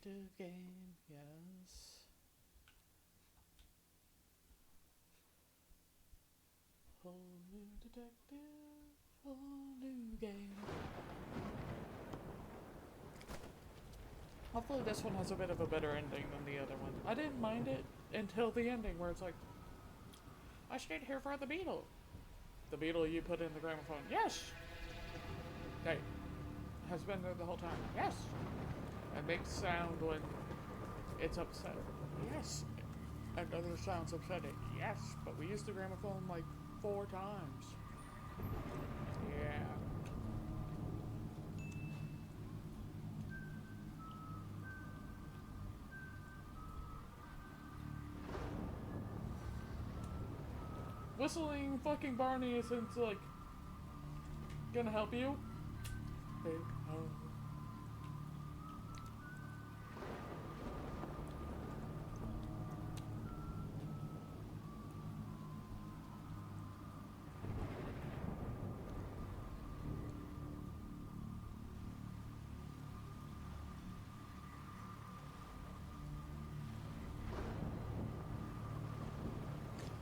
detective game, yes. Whole new detective, whole new game. Hopefully this one has a bit of a better ending than the other one. I didn't mind it until the ending where it's like, I stayed here for the beetle. The beetle you put in the gramophone. Yes! Hey, has been there the whole time. Yes! And makes sound when it's upset. Yes! And other sounds upsetting. Yes, but we used the gramophone like 4 times. Yeah. Whistling fucking Barney isn't like gonna help you. Big hug.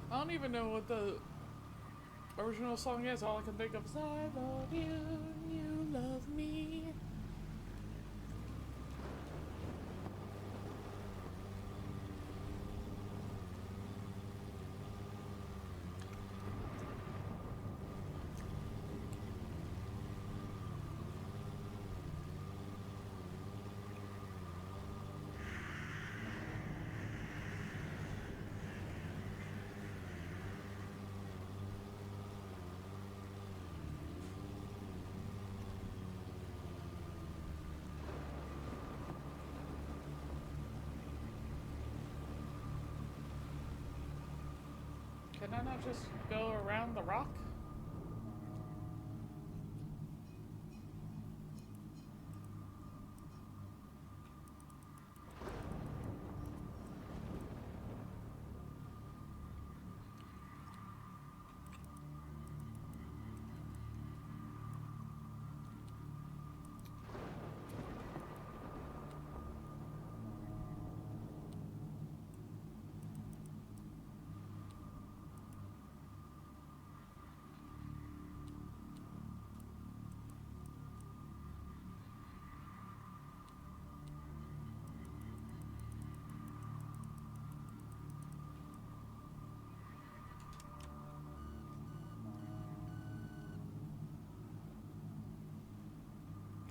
I don't even know what the original song is. All I can think of is I love you, you love me. Can I not just go around the rock?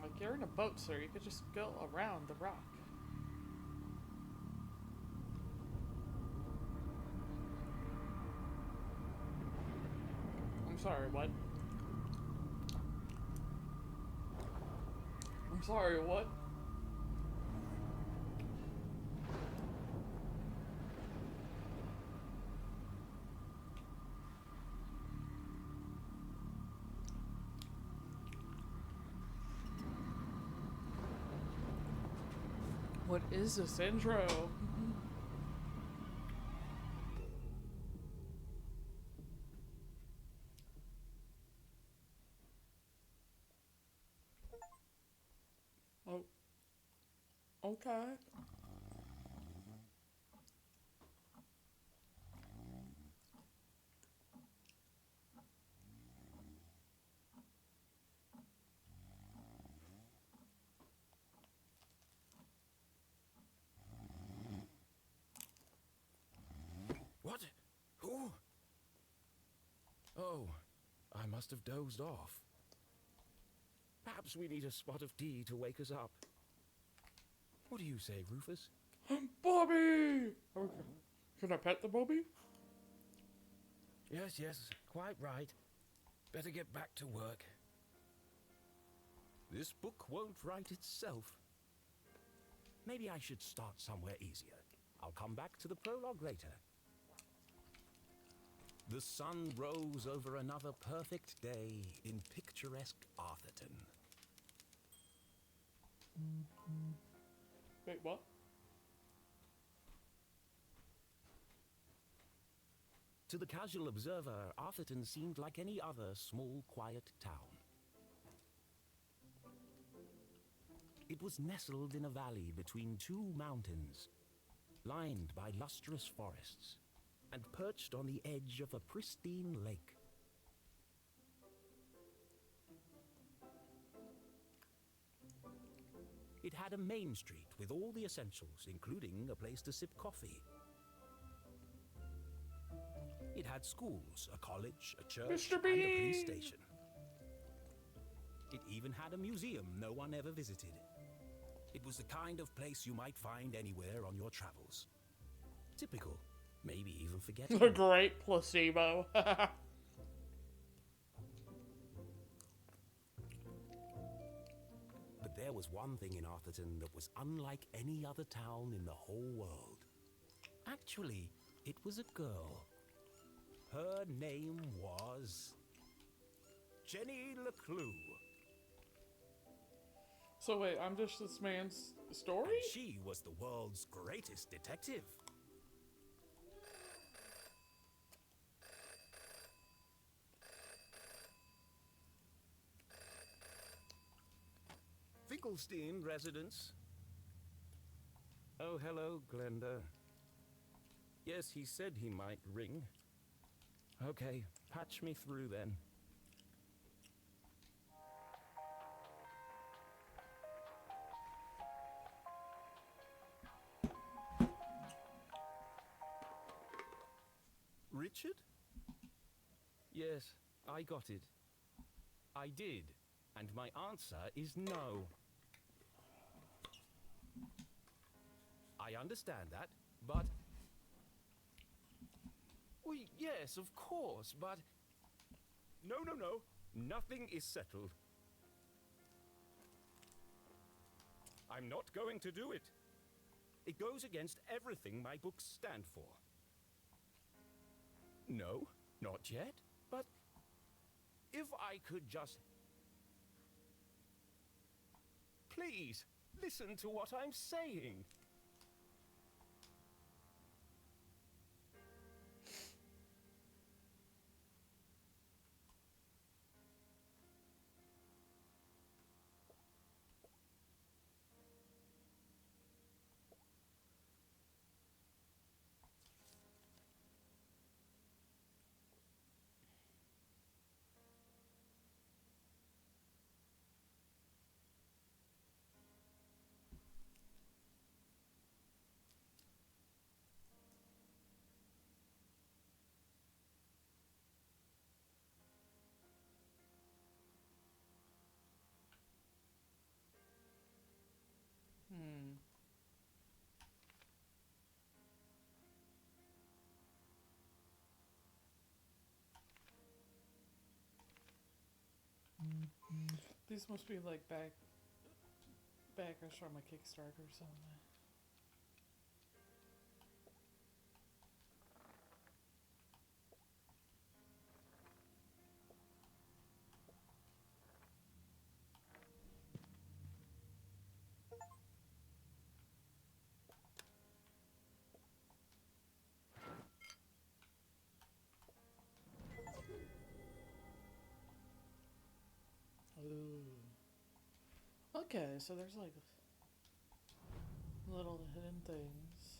Like, you're in a boat, sir. You could just go around the rock. I'm sorry, what? I'm sorry, what? What is this intro? Oh, okay. What? Who? Oh, I must have dozed off. Perhaps we need a spot of tea to wake us up. What do you say, Rufus? Bobby! Okay. Should I pet the Bobby? Yes, yes, quite right. Better get back to work. This book won't write itself. Maybe I should start somewhere easier. I'll come back to the prologue later. The sun rose over another perfect day in picturesque Arthurton. Wait, what? To the casual observer, Arthurton seemed like any other small, quiet town. It was nestled in a valley between two mountains, lined by lustrous forests, and perched on the edge of a pristine lake. It had a main street with all the essentials, including a place to sip coffee. It had schools, a college, a church, Mr. and a police Bean! station. It even had a museum no one ever visited. It was the kind of place you might find anywhere on your travels. Typical, maybe even A forgettable. great placebo. But there was one thing in Arthurton that was unlike any other town in the whole world. Actually, it was a girl. Her name was Jenny LeClue. So wait, I'm just this man's story? And she was the world's greatest detective. Finkelstein residence. Oh, hello, Glenda. Yes, he said he might ring. Okay, patch me through then. Richard? Yes, I got it. I did, and my answer is no. I understand that, but... Well, yes, of course, but... No, no, no. Nothing is settled. I'm not going to do it. It goes against everything my books stand for. No, not yet, but... If I could just... Please, listen to what I'm saying. Hmm. These must be like backers from a Kickstarter or something. Ooh. Okay, so there's like little hidden things.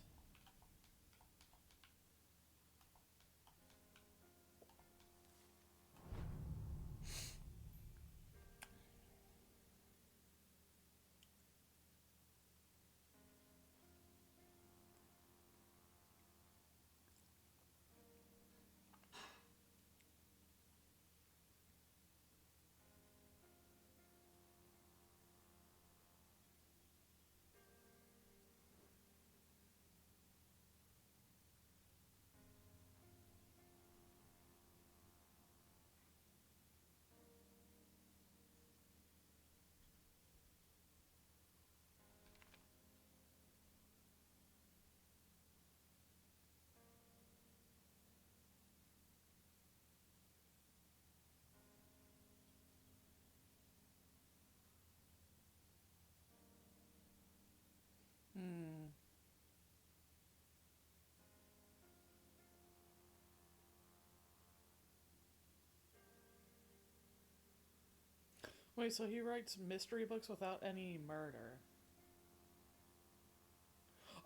Wait, so he writes mystery books without any murder?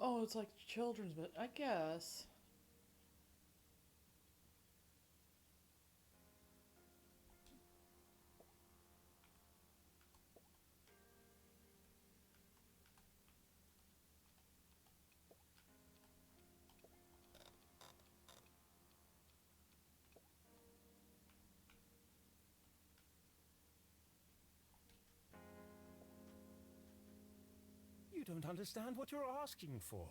Oh, it's like children's book, I guess. You don't understand what you're asking for.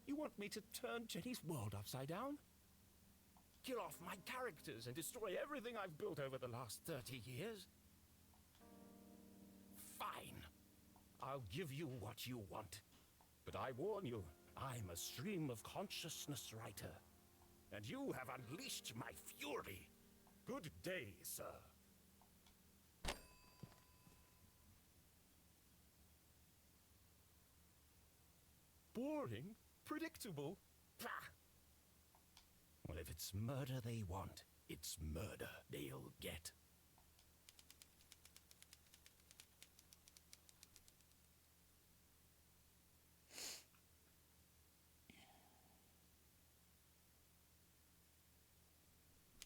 You want me to turn Jenny's world upside down? Kill off my characters and destroy everything I've built over the last 30 years? Fine. I'll give you what you want. But I warn you, I'm a stream of consciousness writer. And you have unleashed my fury. Good day, sir. Boring? Predictable? Pah! Well, if it's murder they want, it's murder they'll get.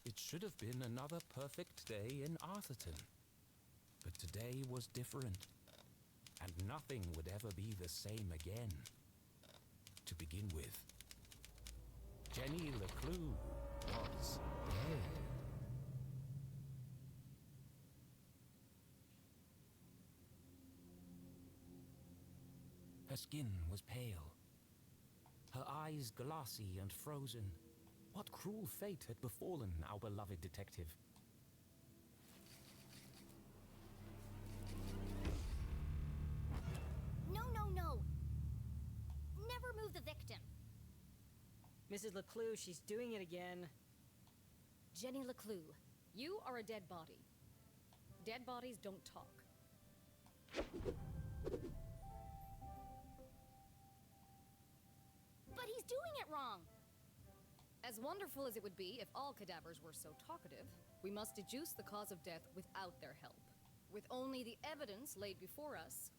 It should have been another perfect day in Arthurton. But today was different. And nothing would ever be the same again. To begin with, Jenny LeClue was dead. Her skin was pale, her eyes glassy and frozen. What cruel fate had befallen our beloved detective? No, no, no! Never move the victim. Mrs. LeClue, she's doing it again. Jenny LeClue, you are a dead body. Dead bodies don't talk. But he's doing it wrong! As wonderful as it would be if all cadavers were so talkative, we must deduce the cause of death without their help. With only the evidence laid before us,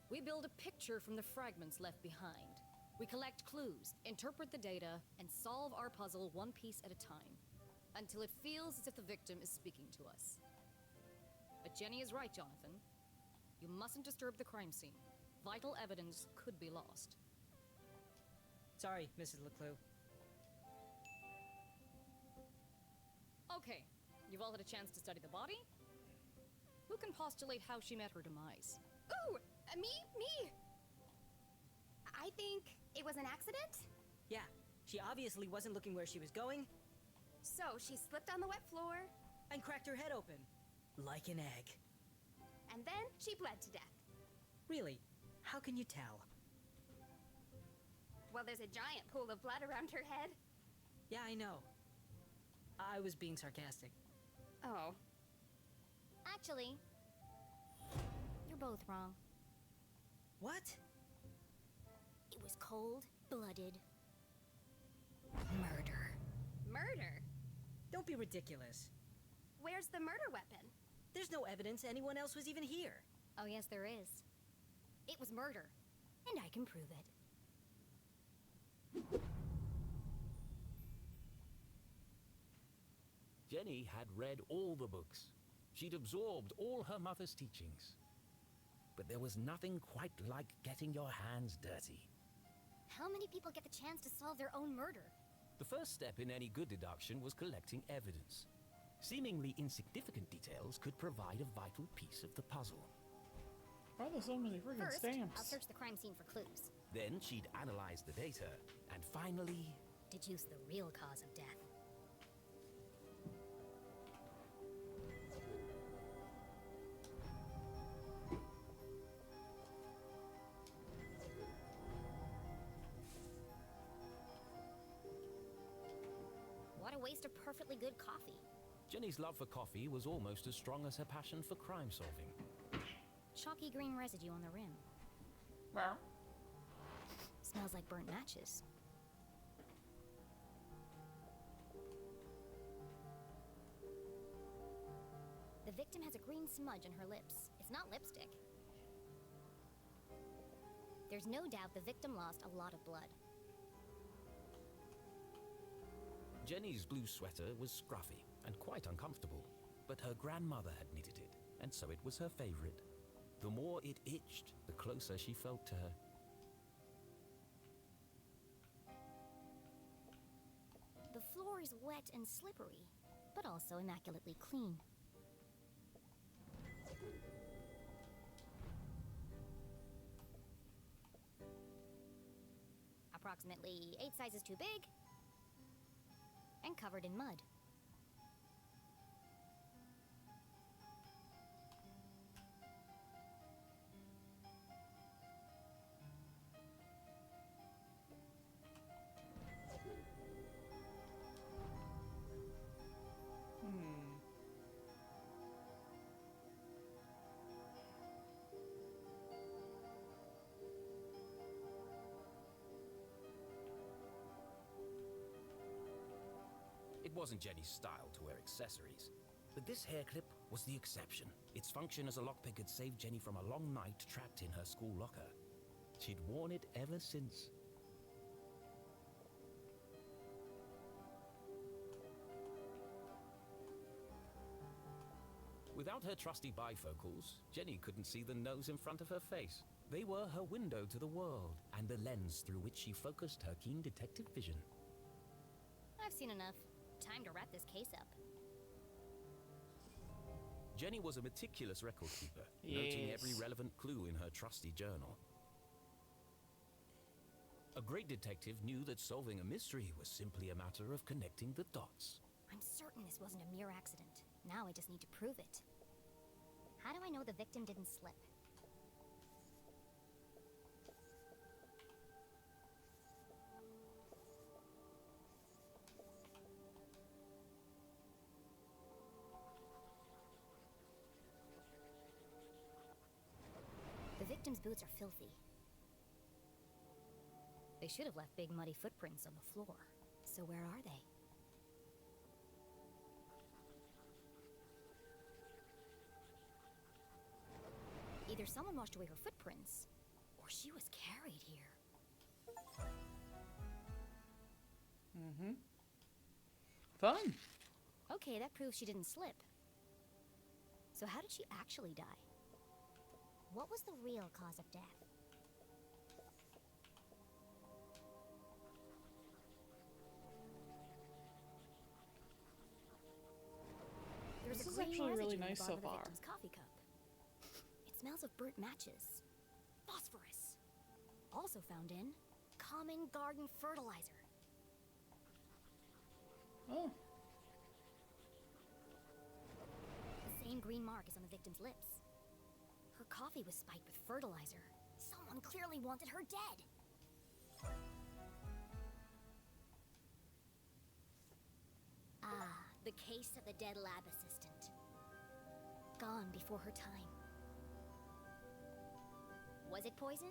we build a picture from the fragments left behind. We collect clues, interpret the data, and solve our puzzle one piece at a time, until it feels as if the victim is speaking to us. But Jenny is right, Jonathan. You mustn't disturb the crime scene. Vital evidence could be lost. Sorry, Mrs. LeClue. Okay, you've all had a chance to study the body? Who can postulate how she met her demise? Ooh, me! I think it was an accident. Yeah, she obviously wasn't looking where she was going So she slipped on the wet floor, and cracked her head open. Like an egg. and then she bled to death. Really? How can you tell? Well, there's a giant pool of blood around her head. Yeah, I know. I was being sarcastic. Oh. Actually, you're both wrong. What? It was cold-blooded murder. Murder? Don't be ridiculous. Where's the murder weapon? There's no evidence anyone else was even here. Oh, yes, there is. It was murder, and I can prove it. Jenny had read all the books. She'd absorbed all her mother's teachings. But there was nothing quite like getting your hands dirty. How many people get the chance to solve their own murder? The first step in any good deduction was collecting evidence. Seemingly insignificant details could provide a vital piece of the puzzle. Why are there so many freaking First, stamps? I'll search the crime scene for clues. Then she'd analyze the data, and finally... Deduce the real cause of death. What a waste of perfectly good coffee. Jenny's love for coffee was almost as strong as her passion for crime solving. Chalky green residue on the rim. Well, Smells like burnt matches. The The victim has a green smudge on her lips. It's not lipstick. There's no doubt the victim lost a lot of blood. Jenny's blue sweater was scruffy and quite uncomfortable, but her grandmother had knitted it, and so it was her favorite. The more it itched, the closer she felt to her. The floor is wet and slippery, but also immaculately clean. Approximately 8 sizes too big, and covered in mud. It wasn't Jenny's style to wear accessories, but this hair clip was the exception. Its function as a lockpick had saved Jenny from a long night trapped in her school locker. She'd worn it ever since. Without her trusty bifocals, Jenny couldn't see the nose in front of her face. They were her window to the world, and the lens through which she focused her keen detective vision. I've seen enough. Time to wrap this case up. Jenny was a meticulous record keeper, noting every relevant clue in her trusty journal. A great detective knew that solving a mystery was simply a matter of connecting the dots. I'm certain this wasn't a mere accident. Now I just need to prove it. How do I know the victim didn't slip? The victim's boots are filthy. They should have left big muddy footprints on the floor. So where are they? Either someone washed away her footprints, or she was carried here. Fun. Okay, that proves she didn't slip. So how did she actually die? What was the real cause of death? There's This a is green actually really residue in the nice so bottom of the far. victim's coffee cup. It smells of burnt matches. Phosphorus. Also found in common garden fertilizer. Oh. The same green mark is on the victim's lips. Her coffee was spiked with fertilizer. Someone clearly wanted her dead. Ah, the case of the dead lab assistant. Gone before her time. Was it poison?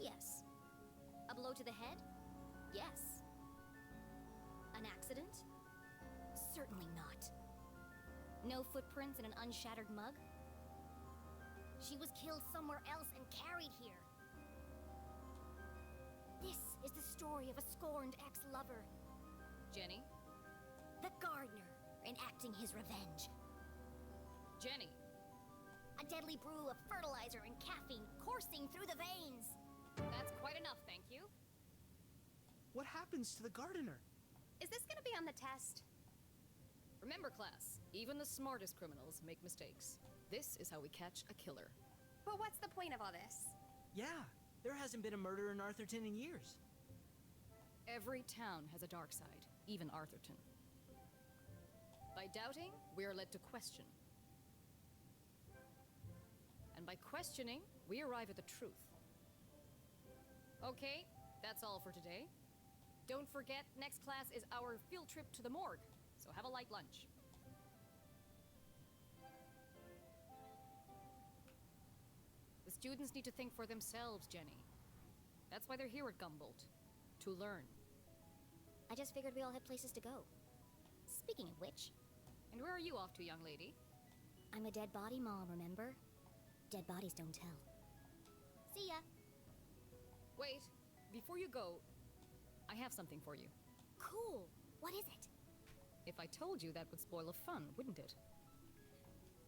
Yes. A blow to the head? Yes. An accident? Certainly not. No footprints in an unshattered mug? She was killed somewhere else and carried here. This is the story of a scorned ex-lover. Jenny? The gardener enacting his revenge. Jenny! A deadly brew of fertilizer and caffeine coursing through the veins. That's quite enough, thank you. What happens to the gardener? Is this gonna be on the test? Remember, class, even the smartest criminals make mistakes. This is how we catch a killer. But what's the point of all this? Yeah, there hasn't been a murder in Arthurton in years. Every town has a dark side, even Arthurton. By doubting, we are led to question. And by questioning, we arrive at the truth. Okay, that's all for today. Don't forget, next class is our field trip to the morgue, so have a light lunch. The students need to think for themselves, Jenny. That's why they're here at Gumboldt. To learn. I just figured we all had places to go. Speaking of which, And where are you off to, young lady? I'm a dead body mom, remember? Dead bodies don't tell. See ya. Wait, before you go, I have something for you. Cool. What is it? If I told you, that would spoil the fun, wouldn't it?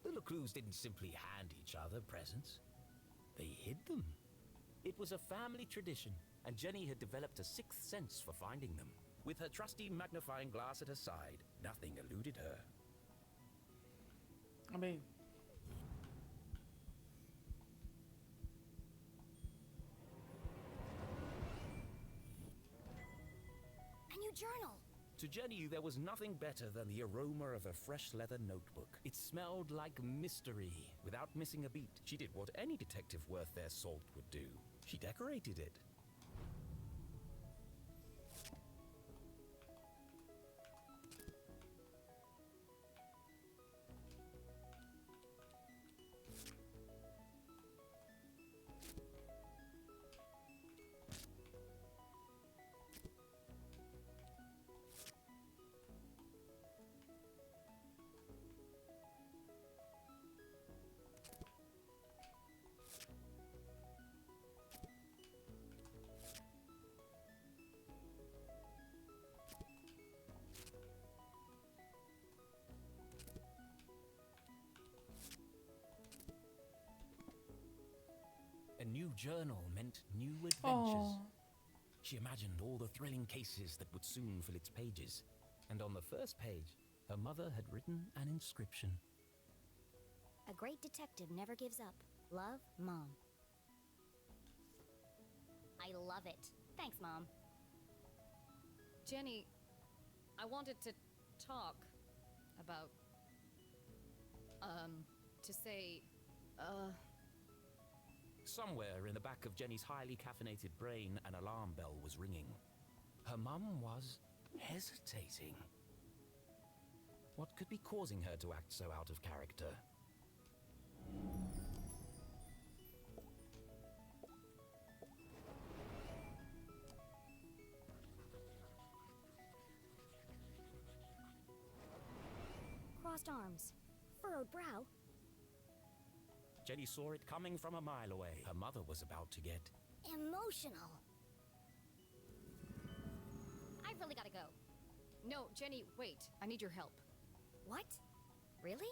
The LeClues didn't simply hand each other presents. They hid them. It was a family tradition, and Jenny had developed a sixth sense for finding them. With her trusty magnifying glass at her side, nothing eluded her. I mean, A new journal. To Jenny, there was nothing better than the aroma of a fresh leather notebook. It smelled like mystery. Without missing a beat, she did what any detective worth their salt would do. She decorated it. A new journal meant new adventures. oh, She imagined all the thrilling cases that would soon fill its pages. And on the first page, her mother had written an inscription. A great detective never gives up. Love, Mom. I love it. Thanks, Mom. Jenny, I wanted to talk about, to say, Somewhere in the back of Jenny's highly caffeinated brain, an alarm bell was ringing. Her mum was hesitating. What could be causing her to act so out of character? Crossed arms. Furrowed brow. Jenny saw it coming from a mile away. Her mother was about to get... Emotional. I've really gotta go. no, Jenny, wait. I need your help. What? Really?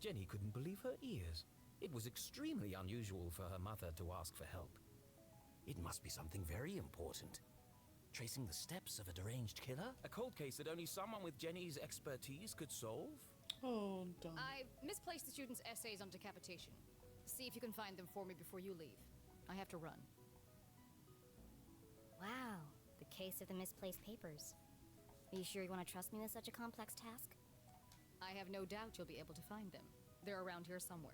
Jenny couldn't believe her ears. It was extremely unusual for her mother to ask for help. It must be something very important. Tracing the steps of a deranged killer? A cold case that only someone with Jenny's expertise could solve? oh, dumb. I've misplaced the students' essays on decapitation. See if you can find them for me before you leave. I have to run. Wow. The case of the misplaced papers. Are you sure you want to trust me with such a complex task? I have no doubt you'll be able to find them. They're around here somewhere.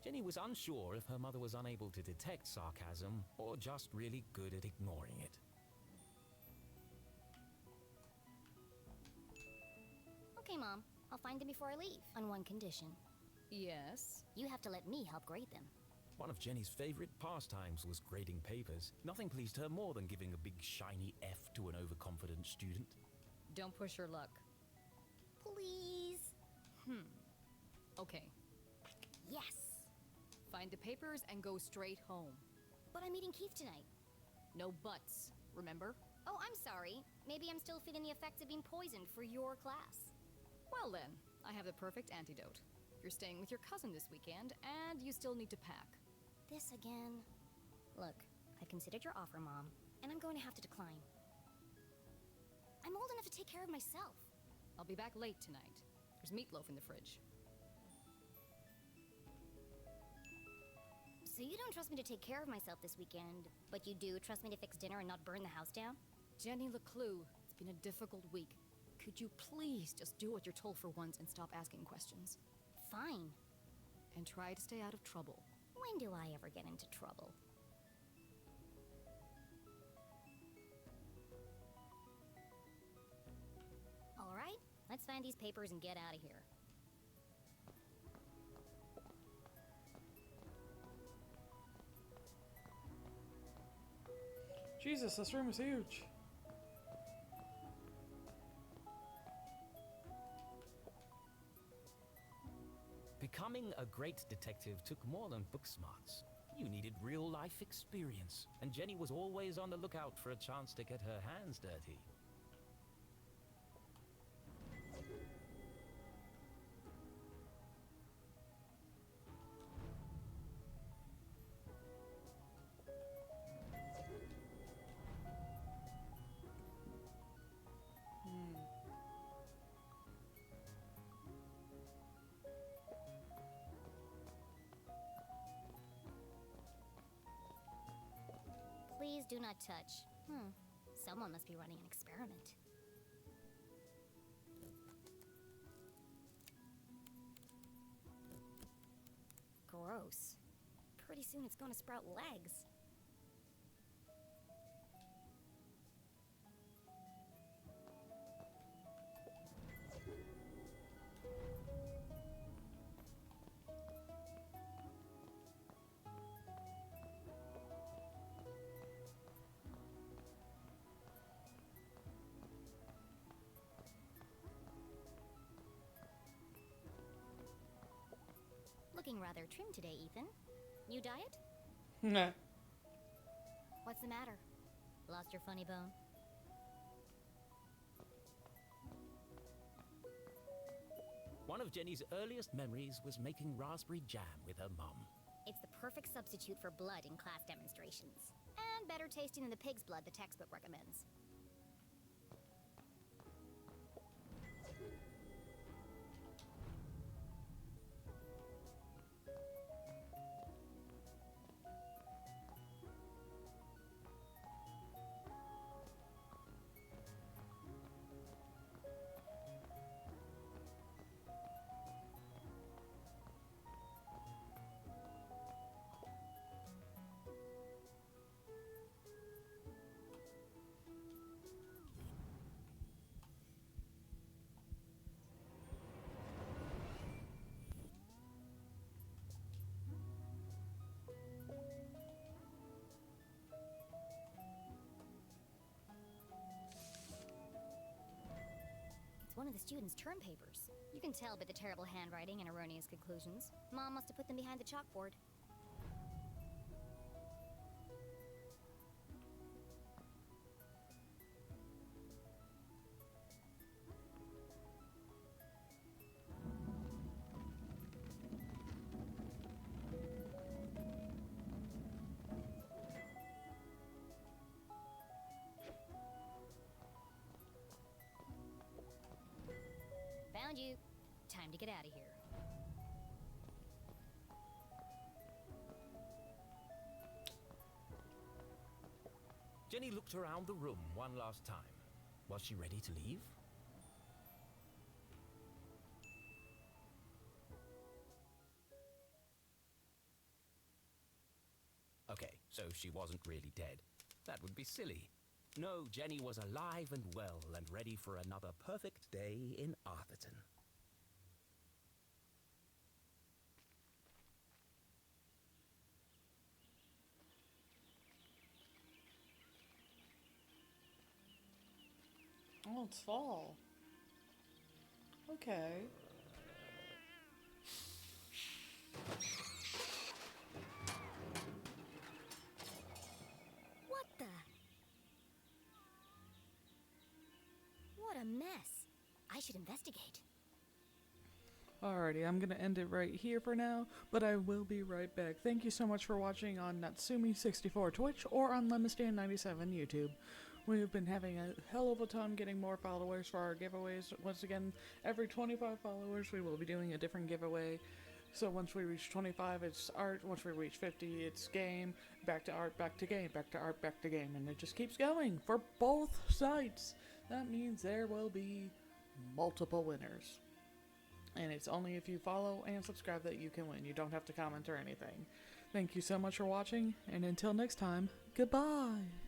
Jenny was unsure if her mother was unable to detect sarcasm or just really good at ignoring it. Okay, Mom. I'll find them before I leave. On one condition. Yes? You have to let me help grade them. One of Jenny's favorite pastimes was grading papers. Nothing pleased her more than giving a big shiny F to an overconfident student. Don't push your luck. Please. Okay. Yes. Find the papers and go straight home. But I'm meeting Keith tonight. No buts, remember? Oh, I'm sorry. Maybe I'm still feeling the effects of being poisoned for your class. Well then, I have the perfect antidote. You're staying with your cousin this weekend, and you still need to pack. This again? Look, I've considered your offer, Mom, and I'm going to have to decline. I'm old enough to take care of myself. I'll be back late tonight. There's meatloaf in the fridge. So you don't trust me to take care of myself this weekend, but you do trust me to fix dinner and not burn the house down? Jenny LeClue, it's been a difficult week. Could you please just do what you're told for once and stop asking questions? Fine. And try to stay out of trouble. When do I ever get into trouble? All right, let's find these papers and get out of here. Jesus, this room is huge. Becoming a great detective took more than book smarts. You needed real-life experience, and Jenny was always on the lookout for a chance to get her hands dirty. Please do not touch. Someone must be running an experiment. Gross. Pretty soon it's gonna sprout legs. Looking rather trim today, Ethan. New diet? Nah. What's the matter? Lost your funny bone? One of Jenny's earliest memories was making raspberry jam with her mum. It's the perfect substitute for blood in class demonstrations. And better tasting than the pig's blood the textbook recommends. One of the students' term papers. You can tell by the terrible handwriting and erroneous conclusions. Mom must have put them behind the chalkboard. Found you. Time to get out of here. Jenny looked around the room one last time. Was she ready to leave? Okay, so she wasn't really dead. That would be silly. No, Jenny was alive and well and ready for another perfect day in Arthurton. Oh, it's fall. Okay. What the? What a mess. I should investigate. Alrighty, I'm going to end it right here for now, but I will be right back. Thank you so much for watching on Natsumi64 Twitch or on Lemistan97 YouTube. We've been having a hell of a time getting more followers for our giveaways. Once again, every 25 followers we will be doing a different giveaway. So once we reach 25, it's art. Once we reach 50, it's game. Back to art, back to game, back to art, back to game. And it just keeps going for both sites. That means there will be multiple winners. And it's only if you follow and subscribe that you can win. You don't have to comment or anything. Thank you so much for watching, and until next time, goodbye!